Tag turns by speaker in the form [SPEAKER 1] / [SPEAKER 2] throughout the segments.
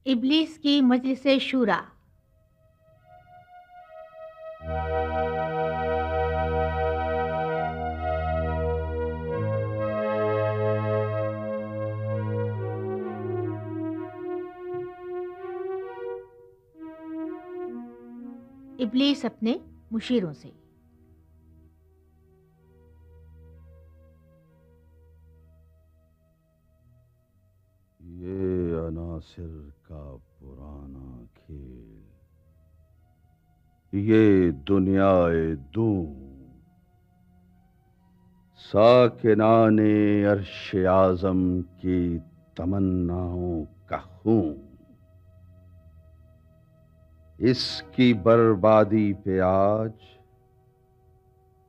[SPEAKER 1] ابلیس کی مجلس شورا۔ ابلیس اپنے مشیروں سے۔
[SPEAKER 2] یہ عناصر کا پرانا کھیل، یہ دنیائے دوں، ساکنان عرش اعظم کی تمناؤں کا خون، اس کی بربادی پہ آج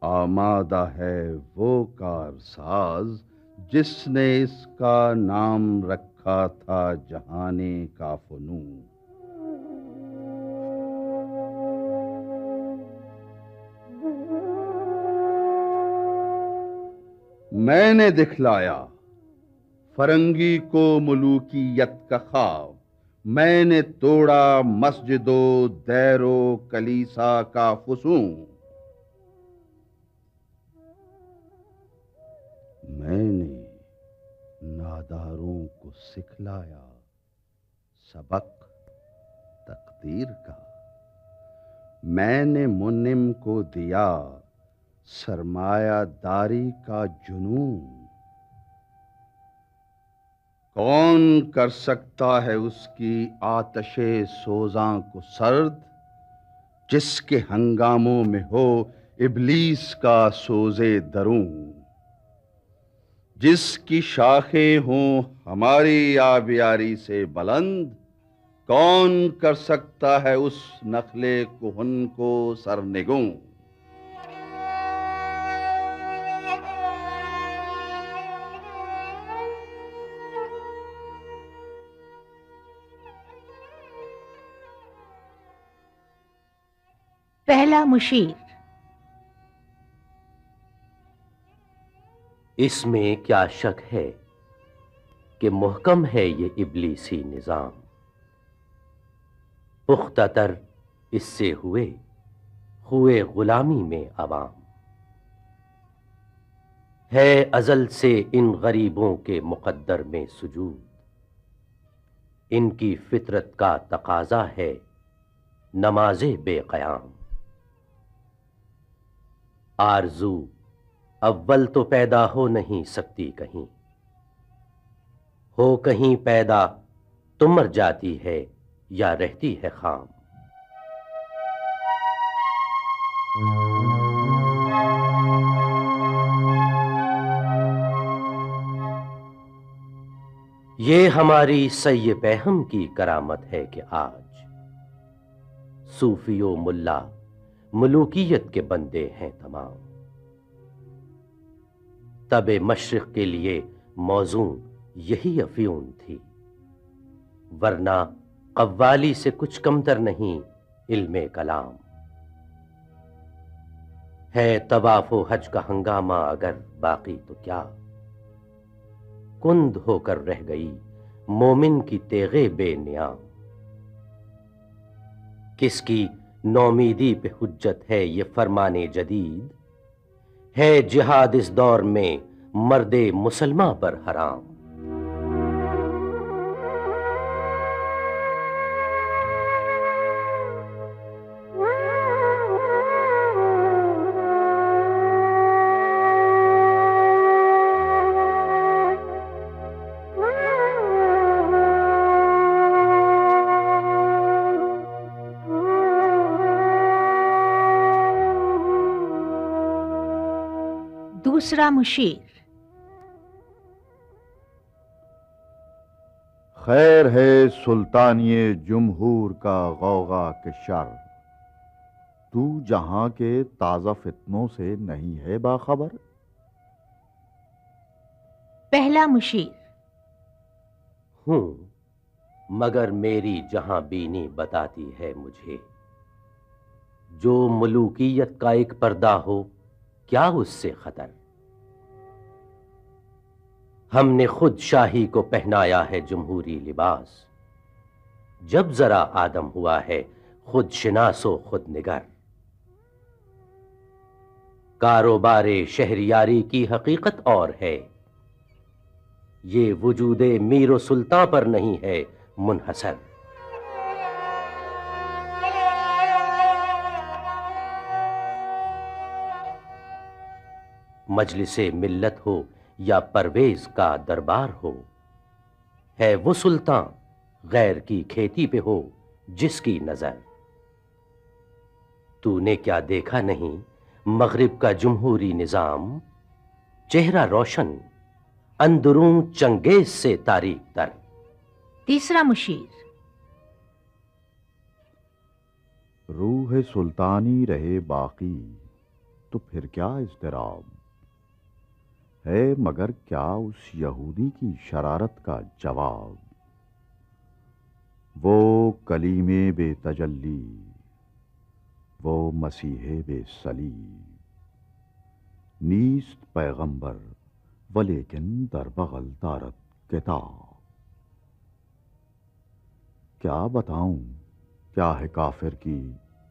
[SPEAKER 2] آمادہ ہے وہ کارساز جس نے اس کا نام رکھا تھا جہانے کا فنون۔ میں نے دکھلایا فرنگی کو ملوکیت کا خواب، میں نے توڑا مسجد و دیر و کلیسا کا فسون، میں نے ناداروں کو سکھلایا سبق تقدیر کا، میں نے منعم کو دیا سرمایہ داری کا جنون۔ کون کر سکتا ہے اس کی آتش سوزاں کو سرد، جس کے ہنگاموں میں ہو ابلیس کا سوزے درون، جس کی شاخیں ہوں ہماری آبیاری سے بلند، کون کر سکتا ہے اس نخلے کہن کو سرنگوں۔
[SPEAKER 1] پہلا مشیر۔
[SPEAKER 3] اس میں کیا شک ہے کہ محکم ہے یہ ابلیسی نظام، پختہ تر اس سے ہوئے غلامی میں عوام، ہے ازل سے ان غریبوں کے مقدر میں سجود، ان کی فطرت کا تقاضا ہے نماز بے قیام، آرزو اول تو پیدا ہو نہیں سکتی کہیں، ہو کہیں پیدا تو مر جاتی ہے یا رہتی ہے خام۔ یہ ہماری سی پہم کی کرامت ہے کہ آج صوفی و ملا ملوکیت کے بندے ہیں تمام، تب مشرق کے لیے موزوں یہی افیون تھی، ورنہ قوالی سے کچھ کمتر نہیں علم کلام، ہے طواف و حج کا ہنگامہ اگر باقی تو کیا، کند ہو کر رہ گئی مومن کی تیغے بے نیام، کس کی نومیدی پہ حجت ہے یہ فرمانے جدید، ہے جہاد اس دور میں مرد مسلمہ پر حرام۔
[SPEAKER 1] دوسرا مشیر۔
[SPEAKER 2] خیر ہے سلطانی جمہور کا غوغا کے شر، تو جہاں کے تازہ فتنوں سے نہیں ہے باخبر۔
[SPEAKER 1] پہلا مشیر۔
[SPEAKER 3] ہوں مگر میری جہاں بینی بتاتی ہے مجھے، جو ملوکیت کا ایک پردہ ہو کیا اس سے خطر، ہم نے خود شاہی کو پہنایا ہے جمہوری لباس، جب ذرا آدم ہوا ہے خود شناس و خود نگر. کاروبار شہریاری کی حقیقت اور ہے، یہ وجود میر و سلطان پر نہیں ہے منحصر. مجلس ملت ہو یا پرویز کا دربار ہو، ہے وہ سلطان غیر کی کھیتی پہ ہو جس کی نظر. تو نے کیا دیکھا نہیں مغرب کا جمہوری نظام، چہرہ روشن اندرون چنگیز سے تاریک تر.
[SPEAKER 1] تیسرا مشیر.
[SPEAKER 4] روح سلطانی رہے باقی تو پھر کیا اضطراب ہے، مگر کیا اس یہودی کی شرارت کا جواب. وہ کلیم بے تجلی، وہ مسیح بے صلیب، نیست پیغمبر ولیکن در بغل دارت کتاب. کیا بتاؤں کیا ہے کافر کی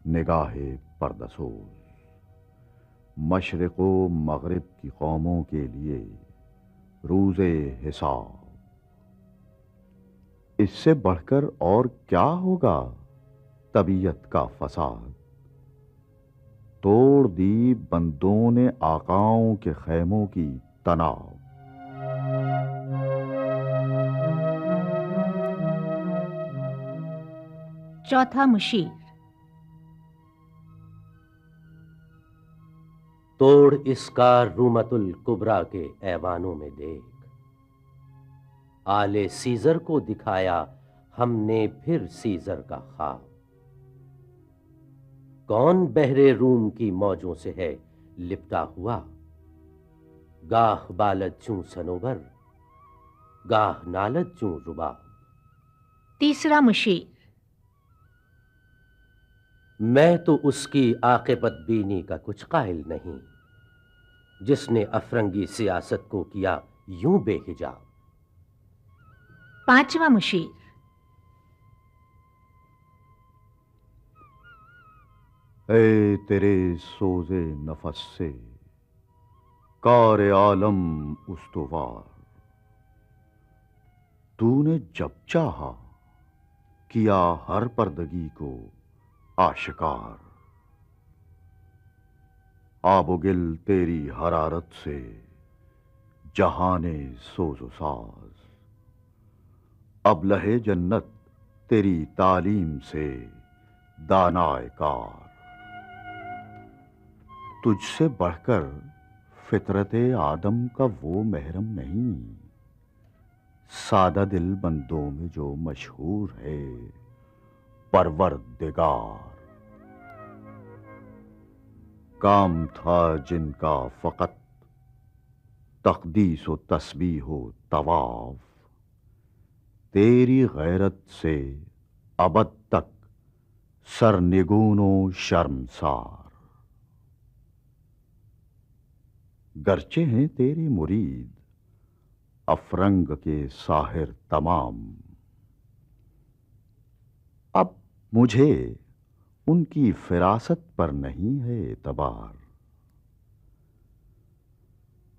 [SPEAKER 4] نگاہ پردسوز، مشرق و مغرب کی قوموں کے لیے روز حساب. اس سے بڑھ کر اور کیا ہوگا طبیعت کا فساد، توڑ دی بندوں نے آقاؤں کے خیموں کی تناب.
[SPEAKER 1] چوتھا مشیر.
[SPEAKER 3] توڑ اس کا رومت الکبریٰ کے ایوانوں میں دیکھ، آل سیزر کو دکھایا ہم نے پھر سیزر کا خواب. کون بحر روم کی موجوں سے ہے لپٹا ہوا، گاہ بالد چوں سنوبر گاہ نالد چوں رباب.
[SPEAKER 1] تیسرا مشیر.
[SPEAKER 3] میں تو اس کی عاقبت بینی کا کچھ قائل نہیں، جس نے افرنگی سیاست کو کیا یوں بے حجاب.
[SPEAKER 1] پانچواں مشیر.
[SPEAKER 4] اے تیرے سوز نفس سے کار عالم استوار، تو نے جب چاہا کیا ہر پردگی کو آشکار. آب و گل تیری حرارت سے جہان سوز و ساز، ابلہ جنت تیری تعلیم سے دانائے کار. تجھ سے بڑھ کر فطرت آدم کا وہ محرم نہیں، سادہ دل بندوں میں جو مشہور ہے پروردگار. کام تھا جن کا فقط تقدیس و تسبیح و طواف، تیری غیرت سے ابد تک سرنگون و شرمسار. گرچہ ہیں تیرے مرید افرنگ کے ساحر تمام، اب مجھے ان کی فراست پر نہیں ہے اعتبار.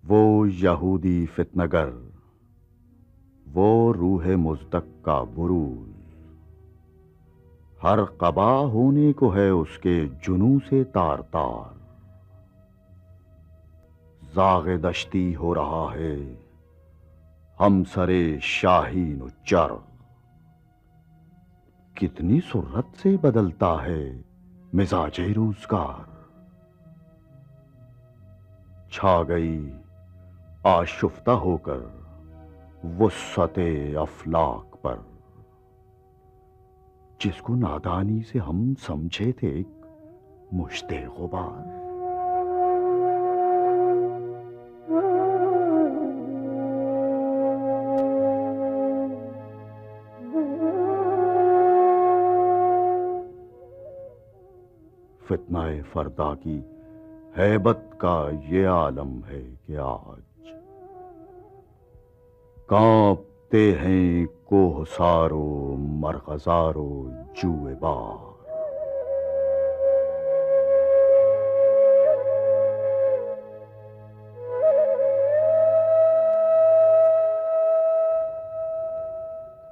[SPEAKER 4] وہ یہودی فتنگر، وہ روح مزدک کا بروز، ہر قبا ہونے کو ہے اس کے جنوں سے تار تار. زاغ دشتی ہو رہا ہے ہم سرے شاہین و چرغ، کتنی سرعت سے بدلتا ہے مزاج روزگار. چھا گئی آشفتہ ہو کر وسعت افلاک پر، جس کو نادانی سے ہم سمجھے تھے ایک مشت غبار. فتنہ فردا کی ہیبت کا یہ عالم ہے کہ آج کانپ دکھتے ہیں کوہ سارو مرغزارو جوئے بار.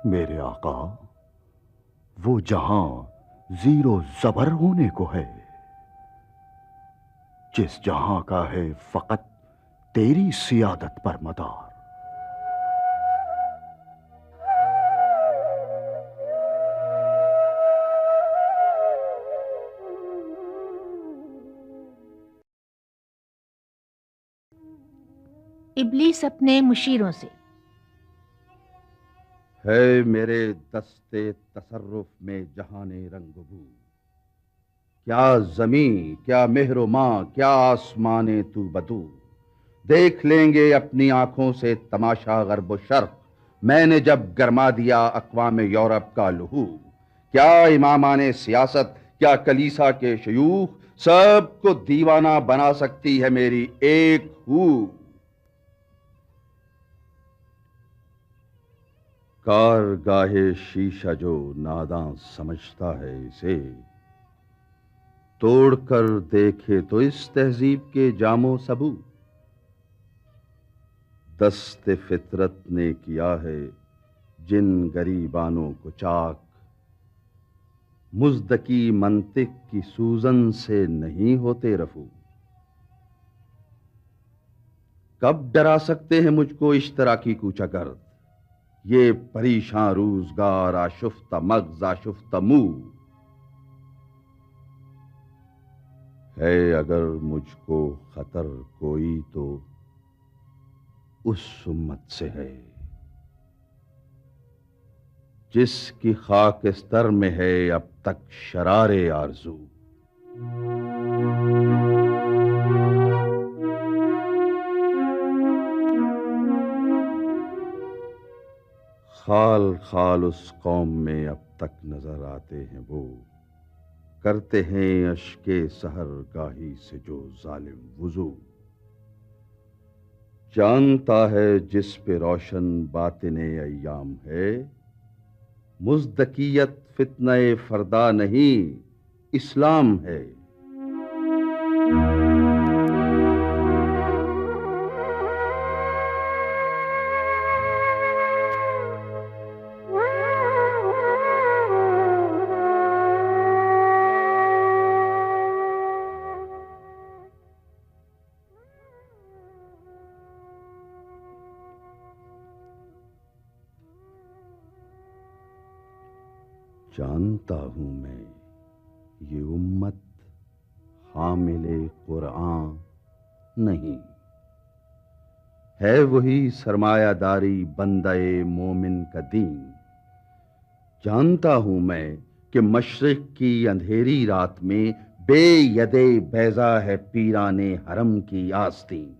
[SPEAKER 4] میرے آقا، وہ جہاں زیر و زبر ہونے کو ہے، جس جہاں کا ہے فقط تیری سیادت پر مدار.
[SPEAKER 1] ابلیس اپنے مشیروں سے.
[SPEAKER 2] ہے میرے دستے تصرف میں جہان رنگ بو، کیا زمین، کیا مہر و ماں، کیا آسمان تو بدو. دیکھ لیں گے اپنی آنکھوں سے تماشا غرب و شرق، میں نے جب گرما دیا اقوام یورپ کا لہو. کیا امامان سیاست، کیا کلیسا کے شیوخ، سب کو دیوانہ بنا سکتی ہے میری ایک ہو. کارگاہ شیشہ جو ناداں سمجھتا ہے اسے، توڑ کر دیکھے تو اس تہذیب کے جام و سبو. دست فطرت نے کیا ہے جن گریبانوں کو چاک، مزدکی منطق کی سوزن سے نہیں ہوتے رفو. کب ڈرا سکتے ہیں مجھ کو اشتراکی کوچہ گرد، یہ پریشاں روزگار آشفتہ مغز آشفتہ منہ. ہے اگر مجھ کو خطر کوئی تو اس امت سے ہے جس کی خاکستر میں ہے اب تک شرار آرزو. خال خال اس قوم میں اب تک نظر آتے ہیں وہ، کرتے ہیں اشک سحر گاہی سے جو ظالم وضو. جانتا ہے جس پہ روشن باطن ایام ہے، مزدکیت فتنہ فردا نہیں اسلام ہے. جانتا ہوں میں یہ امت حامل قرآن نہیں، ہے وہی سرمایہ داری بندہ مومن کا دین. جانتا ہوں میں کہ مشرق کی اندھیری رات میں بے ید بیضا ہے پیران حرم کی آستین.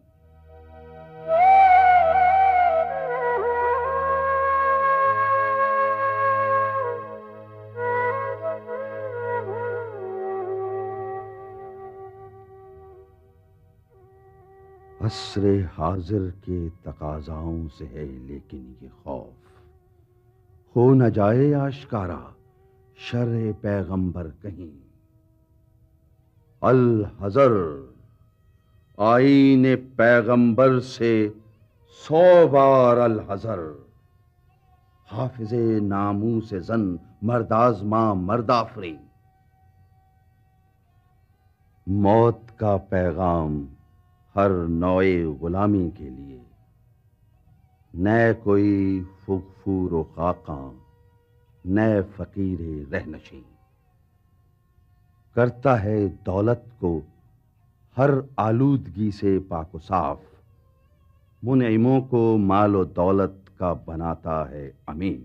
[SPEAKER 2] عصر حاضر کے تقاضاؤں سے ہے لیکن یہ خوف، ہو نہ جائے آشکارا شرع پیغمبر کہیں. الحذر، آئین پیغمبر سے 100 بار الحذر. حافظ ناموس زن مردازماں مردافری. موت کا پیغام ہر نوع غلامی کے لیے، نئے کوئی فغفور و خاقاں، نئے فقیر رہنشیں. کرتا ہے دولت کو ہر آلودگی سے پاک و صاف، منعموں کو مال و دولت کا بناتا ہے امین.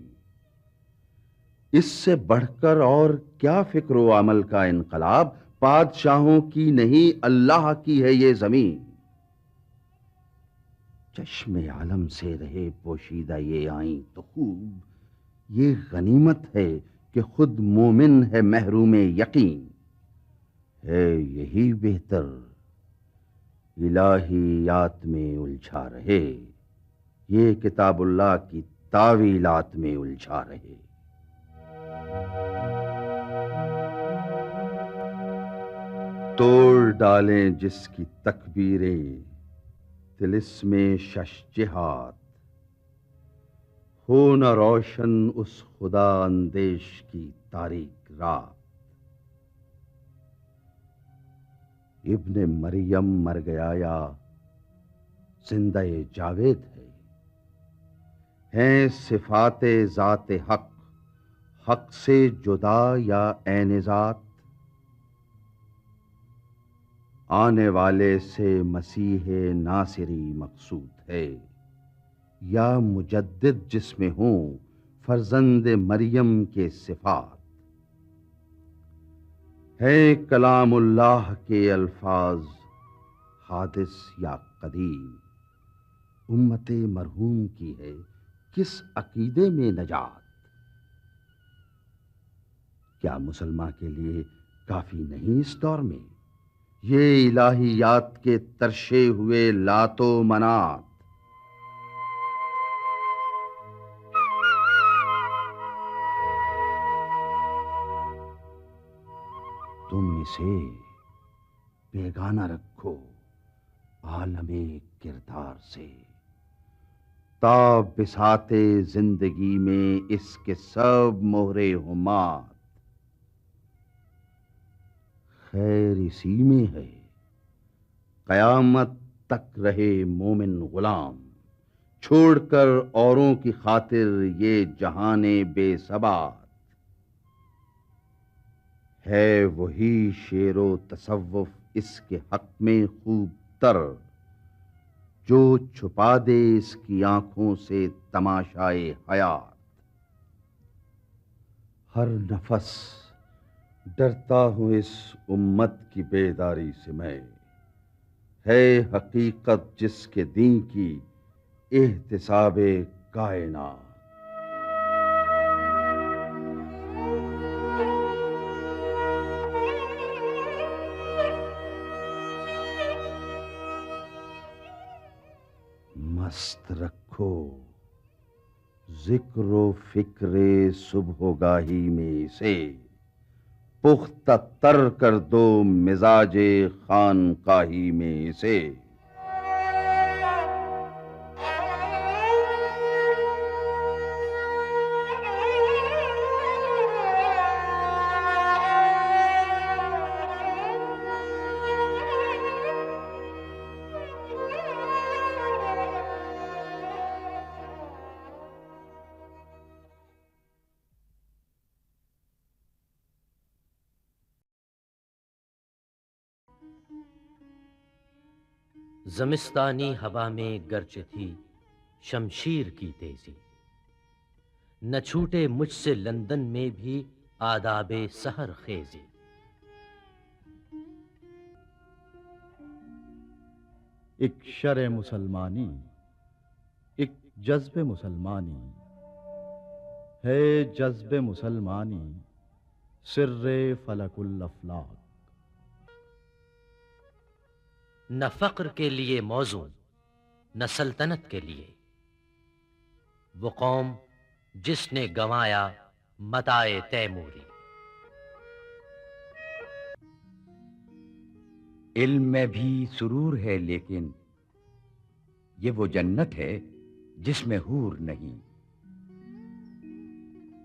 [SPEAKER 2] اس سے بڑھ کر اور کیا فکر و عمل کا انقلاب، بادشاہوں کی نہیں اللہ کی ہے یہ زمین. چشم عالم سے رہے پوشیدہ یہ آئیں تو خوب، یہ غنیمت ہے کہ خود مومن ہے محروم یقین. ہے یہی بہتر الہیات میں الجھا رہے، یہ کتاب اللہ کی تعویلات میں الجھا رہے۔ توڑ ڈالیں جس کی تکبیریں طلسم شش جہات، ہو نہ روشن اس خدا اندیش کی تاریک رات۔ ابن مریم مر گیا یا زندہ جاوید ہے، ہیں صفات ذات حق حق سے جدا یا عین ذات؟ آنے والے سے مسیح ناصری مقصود ہے، یا مجدد جس میں ہوں فرزند مریم کے صفات؟ ہے کلام اللہ کے الفاظ حادث یا قدیم؟ امت مرحوم کی ہے کس عقیدے میں نجات؟ کیا مسلمان کے لیے کافی نہیں اس دور میں یہ الہیات کے ترشے ہوئے لات و منات؟ تم اسے بیگانہ رکھو عالم کردار سے، تا بساط زندگی میں اس کے سب مہرے ہمات۔ خیر اسی میں ہے قیامت تک رہے مومن غلام، چھوڑ کر اوروں کی خاطر یہ جہان بے ثبات۔ ہے وہی شعر و تصوف اس کے حق میں خوب تر، جو چھپا دے اس کی آنکھوں سے تماشائے حیات۔ ہر نفس ڈرتا ہوں اس امت کی بیداری سے میں، ہے حقیقت جس کے دین کی احتساب کائنات۔ مست رکھو ذکر و فکر صبح گاہی میں سے، پختہ تر کر دو مزاج خانقاہی میں سے۔
[SPEAKER 3] زمستانی ہوا میں گرچہ تھی شمشیر کی تیزی، نہ چھوٹے مجھ سے لندن میں بھی آداب سحر خیزی۔
[SPEAKER 4] ایک شرع مسلمانی، ایک جذب مسلمانی، ہے جذب مسلمانی سر فلک الافلاک۔
[SPEAKER 3] نہ فقر کے لیے موزوں نہ سلطنت کے لیے، وہ قوم جس نے گنوایا متاع تیموری۔
[SPEAKER 5] علم میں بھی سرور ہے لیکن یہ وہ جنت ہے جس میں حور نہیں۔